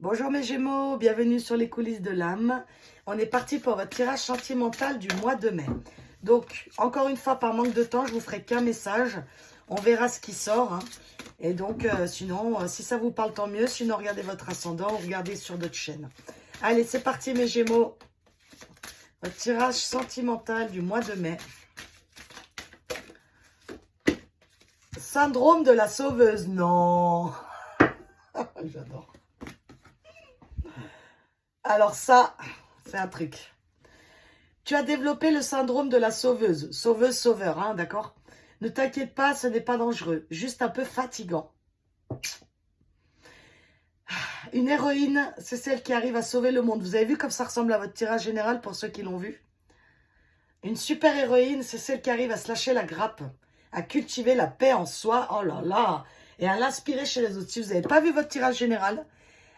Bonjour mes Gémeaux, bienvenue sur les coulisses de l'âme. On est parti pour votre tirage sentimental du mois de mai. Donc, encore une fois, par manque de temps, je vous ferai qu'un message. On verra ce qui sort. Hein. Et donc, sinon, si ça vous parle, tant mieux. Sinon, regardez votre ascendant ou regardez sur d'autres chaînes. Allez, c'est parti mes Gémeaux. Votre tirage sentimental du mois de mai. Syndrome de la sauveuse. Non. J'adore. Alors ça, c'est un truc. Tu as développé le syndrome de la sauveuse. Sauveuse, sauveur, hein, d'accord? Ne t'inquiète pas, ce n'est pas dangereux. Juste un peu fatigant. Une héroïne, c'est celle qui arrive à sauver le monde. Vous avez vu comme ça ressemble à votre tirage général pour ceux qui l'ont vu? Une super héroïne, c'est celle qui arrive à se lâcher la grappe, à cultiver la paix en soi. Oh là là! Et à l'inspirer chez les autres. Si vous n'avez pas vu votre tirage général,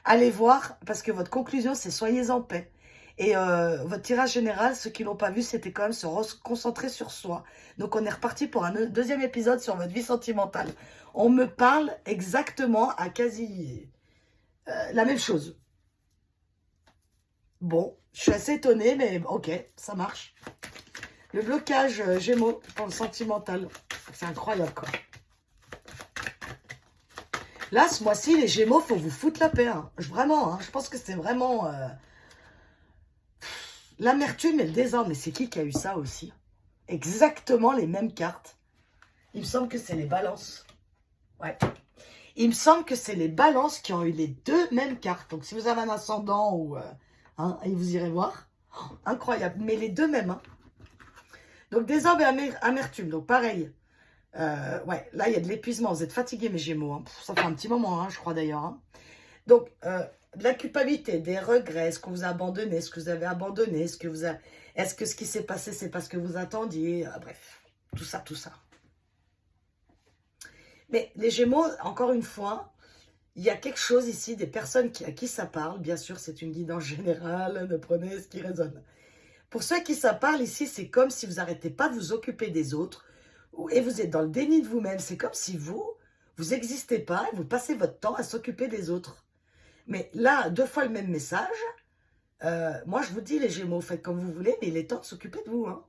allez voir, parce que votre conclusion, c'est soyez en paix. Et votre tirage général, ceux qui ne l'ont pas vu, c'était quand même se concentrer sur soi. Donc, on est reparti pour un deuxième épisode sur votre vie sentimentale. On me parle exactement à quasi la même chose. Bon, je suis assez étonnée, mais ok, ça marche. Le blocage Gémeaux pour le sentimental. C'est incroyable, quoi. Là, ce mois-ci, les Gémeaux, faut vous foutre la paix. Hein. Vraiment, hein, je pense que c'est vraiment... l'amertume et le désordre. Mais c'est qui a eu ça aussi? Exactement les mêmes cartes. Il me semble que c'est les balances. Ouais. Il me semble que c'est les balances qui ont eu les deux mêmes cartes. Donc, si vous avez un ascendant ou... hein, et vous irez voir. Oh, incroyable. Mais les deux mêmes. Hein. Donc, désordre et amertume. Donc, pareil. Ouais, là, il y a de l'épuisement. Vous êtes fatigués, mes Gémeaux. Hein. Ça fait un petit moment, hein, je crois d'ailleurs. Hein. Donc, de la culpabilité, des regrets. Est-ce qu'on vous a abandonné? Est-ce que vous avez abandonné? Est-ce que ce qui s'est passé, c'est parce que vous attendiez? Bref, tout ça, tout ça. Mais les Gémeaux, encore une fois, il y a quelque chose ici, des personnes à qui ça parle. Bien sûr, c'est une guidance générale. Ne prenez ce qui résonne. Pour ceux à qui ça parle ici, c'est comme si vous n'arrêtez pas de vous occuper des autres. Et vous êtes dans le déni de vous-même. C'est comme si vous n'existez pas et vous passez votre temps à s'occuper des autres. Mais là, deux fois le même message. Moi, je vous dis, les Gémeaux, faites comme vous voulez, mais il est temps de s'occuper de vous. Hein.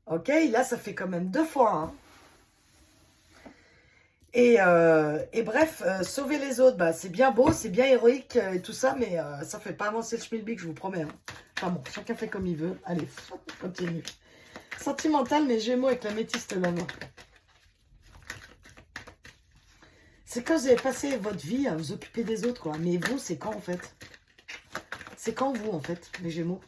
Ok, là, ça fait quand même deux fois. Hein. Et bref, sauver les autres, bah, c'est bien beau, c'est bien héroïque et tout ça, mais ça ne fait pas avancer le schmilblick, je vous promets. Hein. Enfin bon, chacun fait comme il veut. Allez, continue. Sentimental, mais Gémeaux avec la métiste là. C'est quand vous avez passé votre vie à vous occuper des autres, quoi. Mais vous, c'est quand, en fait? C'est quand, vous, en fait, les Gémeaux?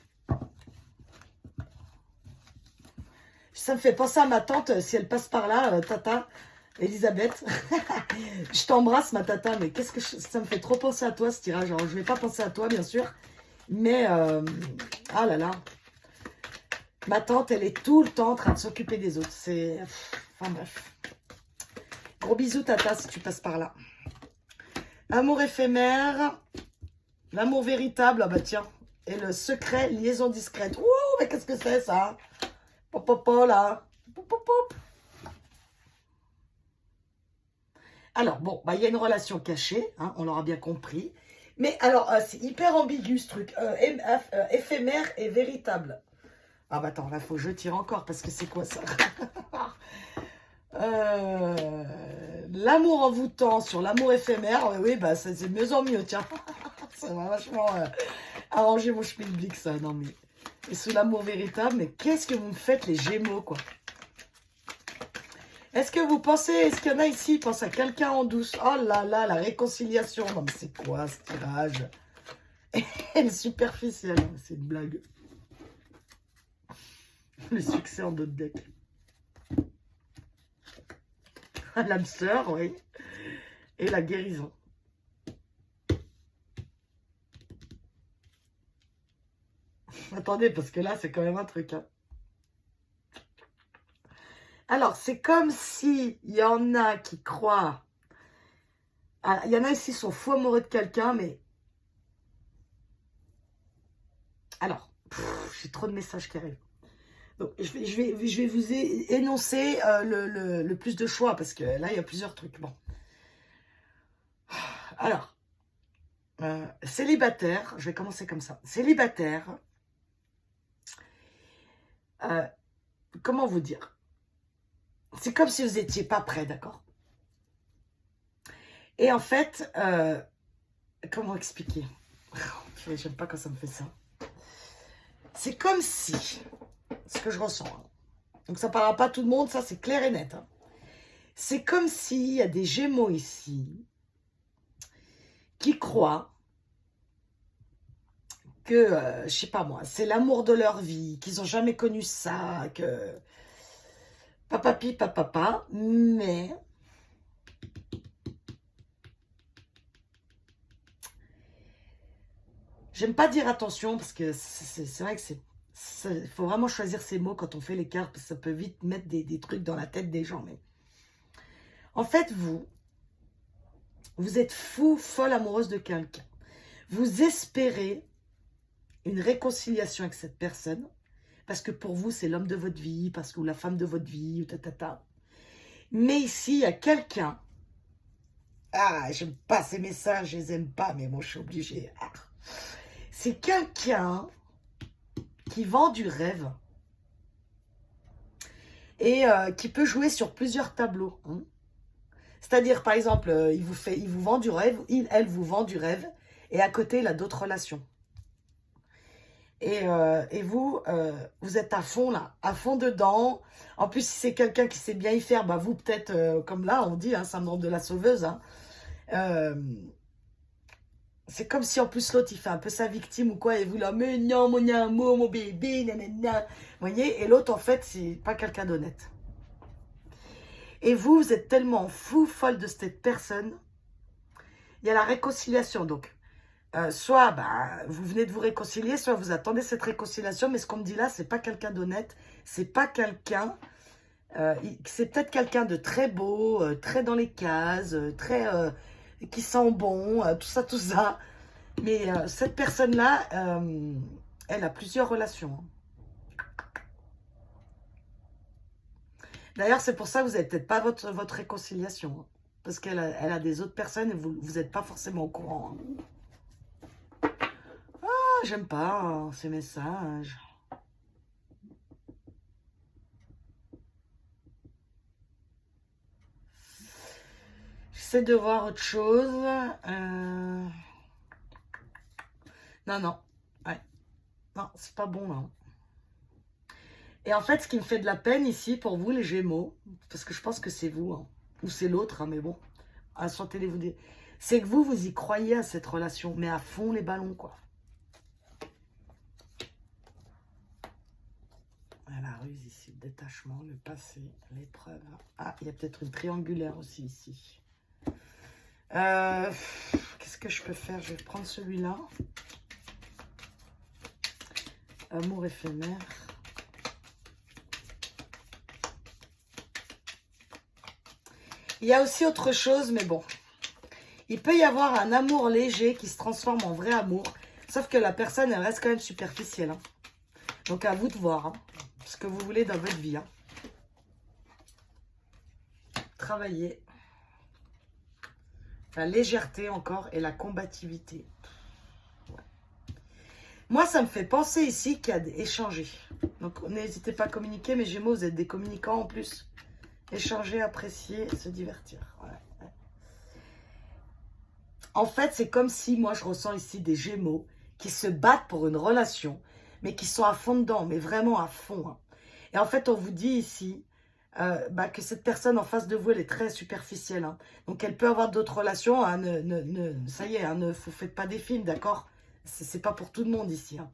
Ça me fait penser à ma tante, si elle passe par là, tata, Elisabeth. Je t'embrasse, ma tata, mais qu'est-ce que ça me fait trop penser à toi, ce tirage. Alors, je ne vais pas penser à toi, bien sûr, mais, ah là là. Ma tante, elle est tout le temps en train de s'occuper des autres. C'est... Enfin, bref. Gros bisous, tata, si tu passes par là. Amour éphémère. L'amour véritable. Ah bah tiens. Et le secret, liaison discrète. Ouh, mais qu'est-ce que c'est, ça? Pop, pop, pop, là. Pop, pop, pop. Alors, bon, bah, il y a une relation cachée. Hein, on l'aura bien compris. Mais alors, c'est hyper ambigu, ce truc. Éphémère et véritable. Ah bah attends, là, faut que je tire encore, parce que c'est quoi, ça? L'amour envoûtant sur l'amour éphémère, oui, bah c'est de mieux en mieux, tiens. Ça va vachement arranger mon schmilblick, ça, non mais. Et sous l'amour véritable, mais qu'est-ce que vous me faites, les Gémeaux, quoi? Est-ce que vous pensez, est-ce qu'il y en a ici, pense à quelqu'un en douce? Oh là là, la réconciliation. Non mais c'est quoi ce tirage? Elle est superficielle, c'est une blague. Le succès en d'autres decks. L'âme sœur, oui. Et la guérison. Attendez, parce que là, c'est quand même un truc. Hein. Alors, c'est comme si il y en a qui croient... Ah, il y en a ici qui sont fous amoureux de quelqu'un, mais... Alors, j'ai trop de messages qui arrivent. Donc, je vais vous énoncer le plus de choix, parce que là, il y a plusieurs trucs. Bon. Alors, Célibataire, je vais commencer comme ça. Célibataire, comment vous dire? C'est comme si vous n'étiez pas prêt, d'accord? Et en fait, comment expliquer? J'aime pas quand ça me fait ça. C'est comme si, ce que je ressens, hein. Donc ça ne parlera pas à tout le monde, ça c'est clair et net. Hein. C'est comme s'il y a des Gémeaux ici qui croient que, je sais pas moi, c'est l'amour de leur vie, qu'ils n'ont jamais connu ça, que papapi, papapa, mais j'aime pas dire attention parce que c'est vrai que il faut vraiment choisir ses mots quand on fait les cartes parce que ça peut vite mettre des trucs dans la tête des gens. Mais en fait, vous êtes fou, folle amoureuse de quelqu'un. Vous espérez une réconciliation avec cette personne parce que pour vous, c'est l'homme de votre vie, parce que ou la femme de votre vie, ou tatata. Mais ici, il y a quelqu'un. Ah, j'aime pas ces messages, je les aime pas, mais moi, je suis obligée. Ah. C'est quelqu'un qui vend du rêve et qui peut jouer sur plusieurs tableaux. Hein. C'est-à-dire, par exemple, il vous vend du rêve, elle vous vend du rêve, et à côté, il a d'autres relations. Et vous, vous êtes à fond là, à fond dedans. En plus, si c'est quelqu'un qui sait bien y faire, bah vous peut-être, comme là, on dit, hein, syndrome de la sauveuse. Hein, c'est comme si en plus l'autre, il fait un peu sa victime ou quoi, et vous là, mais non, mon amour, mon bébé, nanana. Vous voyez, et l'autre, en fait, c'est pas quelqu'un d'honnête. Et vous, vous êtes tellement fou, folle de cette personne. Il y a la réconciliation, donc. Soit bah, vous venez de vous réconcilier, soit vous attendez cette réconciliation, mais ce qu'on me dit là, c'est pas quelqu'un d'honnête, c'est pas quelqu'un, c'est peut-être quelqu'un de très beau, très dans les cases, très qui sent bon, tout ça. Mais cette personne-là, elle a plusieurs relations. D'ailleurs, c'est pour ça que vous n'avez peut-être pas votre réconciliation, hein, parce qu'elle a des autres personnes et vous n'êtes pas forcément au courant. Hein. J'aime pas ces messages. J'essaie de voir autre chose. Non, non. Ouais. Non, c'est pas bon, là. Et en fait, ce qui me fait de la peine ici, pour vous, les Gémeaux, parce que je pense que c'est vous, hein, ou c'est l'autre, hein, mais bon, sentez-les-vous dire, c'est que vous y croyez à cette relation, mais à fond les ballons, quoi. La ruse ici, le détachement, le passé, l'épreuve. Ah, il y a peut-être une triangulaire aussi ici. Qu'est-ce que je peux faire? Je vais prendre celui-là. Amour éphémère. Il y a aussi autre chose, mais bon. Il peut y avoir un amour léger qui se transforme en vrai amour. Sauf que la personne, elle reste quand même superficielle. Hein. Donc à vous de voir hein, ce que vous voulez dans votre vie. Hein. Travailler. La légèreté encore et la combativité. Ouais. Moi, ça me fait penser ici qu'il y a échanger. Donc n'hésitez pas à communiquer. Mes Gémeaux, vous êtes des communicants en plus. Échanger, apprécier, se divertir. Ouais. En fait, c'est comme si, moi, je ressens ici des Gémeaux qui se battent pour une relation, mais qui sont à fond dedans, mais vraiment à fond. Hein. Et en fait, on vous dit ici que cette personne en face de vous, elle est très superficielle. Hein. Donc, elle peut avoir d'autres relations. Hein, ça y est, hein, ne vous faites pas des films, d'accord? C'est pas pour tout le monde ici. Hein.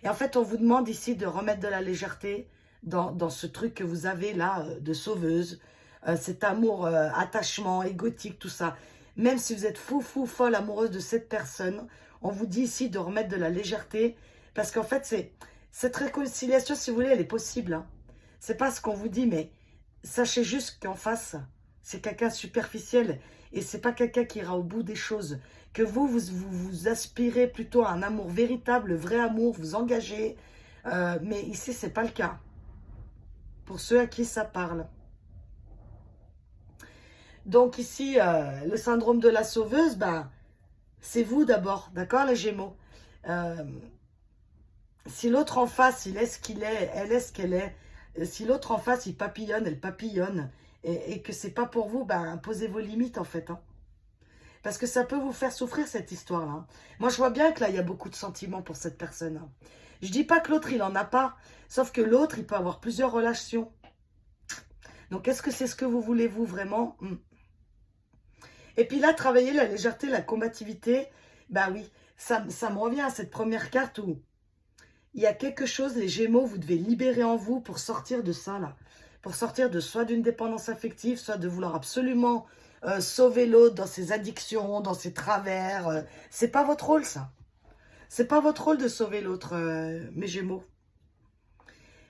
Et en fait, on vous demande ici de remettre de la légèreté dans ce truc que vous avez là, de sauveuse. Cet amour, attachement, égotique, tout ça. Même si vous êtes fou, folle, amoureuse de cette personne, on vous dit ici de remettre de la légèreté. Parce qu'en fait, cette réconciliation, si vous voulez, elle est possible. Hein. C'est pas ce qu'on vous dit, mais sachez juste qu'en face, c'est quelqu'un superficiel. Et c'est pas quelqu'un qui ira au bout des choses. Que vous aspirez plutôt à un amour véritable, vrai amour, vous engagez. Mais ici, c'est pas le cas. Pour ceux à qui ça parle. Donc ici, le syndrome de la sauveuse, ben, C'est vous d'abord, d'accord les Gémeaux? Euh, Si l'autre en face, il est ce qu'il est, elle est ce qu'elle est, si l'autre en face, il papillonne, elle papillonne, et que c'est pas pour vous, ben, posez vos limites en fait. Hein. Parce que ça peut vous faire souffrir cette histoire-là. Hein. Moi, je vois bien que là, il y a beaucoup de sentiments pour cette personne. Hein. Je dis pas que l'autre, il en a pas, sauf que l'autre, il peut avoir plusieurs relations. Donc, est-ce que c'est ce que vous voulez, vous, vraiment? Et puis là, travailler la légèreté, la combativité, bah oui, ça me revient à cette première carte où il y a quelque chose, les Gémeaux, vous devez libérer en vous pour sortir de ça, là. Pour sortir de soit d'une dépendance affective, soit de vouloir absolument sauver l'autre dans ses addictions, dans ses travers. C'est pas votre rôle, ça. C'est pas votre rôle de sauver l'autre, mes Gémeaux.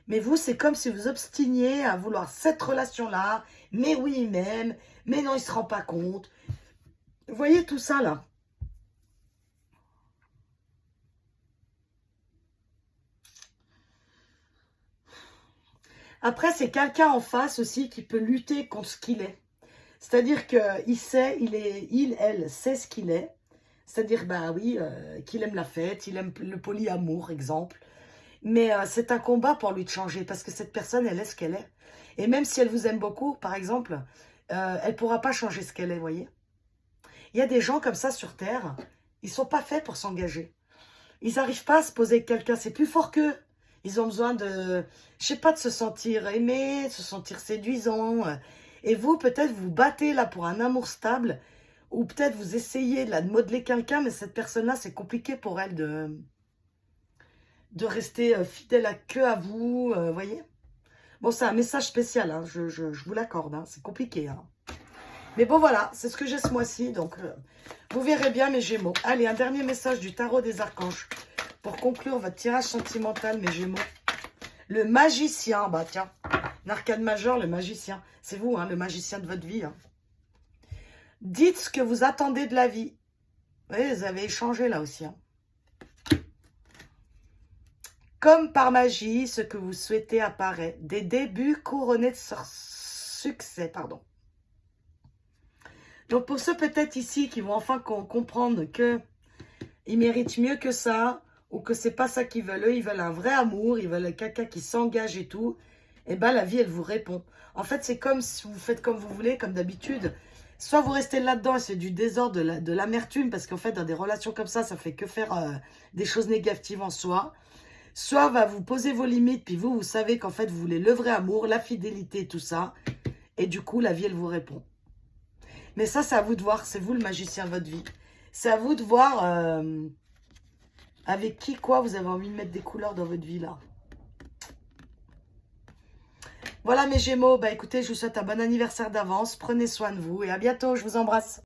Mais vous, c'est comme si vous obstiniez à vouloir cette relation-là. Mais oui, il m'aime. Mais non, il se rend pas compte. Vous voyez tout ça, là? Après, c'est quelqu'un en face aussi qui peut lutter contre ce qu'il est. C'est-à-dire qu'il sait, elle sait ce qu'il est. C'est-à-dire, bah oui, qu'il aime la fête, il aime le polyamour, exemple. Mais c'est un combat pour lui de changer, parce que cette personne, elle est ce qu'elle est. Et même si elle vous aime beaucoup, par exemple, elle ne pourra pas changer ce qu'elle est, vous voyez. Il y a des gens comme ça sur Terre, ils ne sont pas faits pour s'engager. Ils n'arrivent pas à se poser avec quelqu'un, c'est plus fort qu'eux. Ils ont besoin de, je sais pas, de se sentir aimé, de se sentir séduisant. Et vous, peut-être, vous battez là pour un amour stable, ou peut-être vous essayez là, de modeler quelqu'un, mais cette personne-là, c'est compliqué pour elle de rester fidèle à vous, voyez. Bon, c'est un message spécial, hein, je vous l'accorde, hein, c'est compliqué. Hein. Mais bon, voilà, c'est ce que j'ai ce mois-ci, donc vous verrez bien mes Gémeaux. Allez, un dernier message du tarot des archanges pour conclure votre tirage sentimental, mes Gémeaux. Le magicien, bah tiens, l'arcane majeur, le magicien. C'est vous, hein, le magicien de votre vie. Hein. Dites ce que vous attendez de la vie. Oui, vous avez échangé là aussi. Hein. Comme par magie, ce que vous souhaitez apparaît. Des débuts couronnés de succès, pardon. Donc pour ceux peut-être ici qui vont enfin comprendre que ils méritent mieux que ça, ou que c'est pas ça qu'ils veulent, eux, ils veulent un vrai amour, ils veulent quelqu'un qui s'engage et tout, et ben la vie, elle vous répond. En fait, c'est comme si vous faites comme vous voulez, comme d'habitude. Soit vous restez là-dedans et c'est du désordre, de l'amertume, parce qu'en fait, dans des relations comme ça fait que faire des choses négatives en soi. Soit va vous poser vos limites, puis vous savez qu'en fait, vous voulez le vrai amour, la fidélité, tout ça, et du coup, la vie, elle vous répond. Mais ça, c'est à vous de voir, c'est vous le magicien de votre vie. C'est à vous de voir... avec qui, quoi, vous avez envie de mettre des couleurs dans votre vie, là. Voilà mes Gémeaux. Bah écoutez, je vous souhaite un bon anniversaire d'avance. Prenez soin de vous et à bientôt. Je vous embrasse.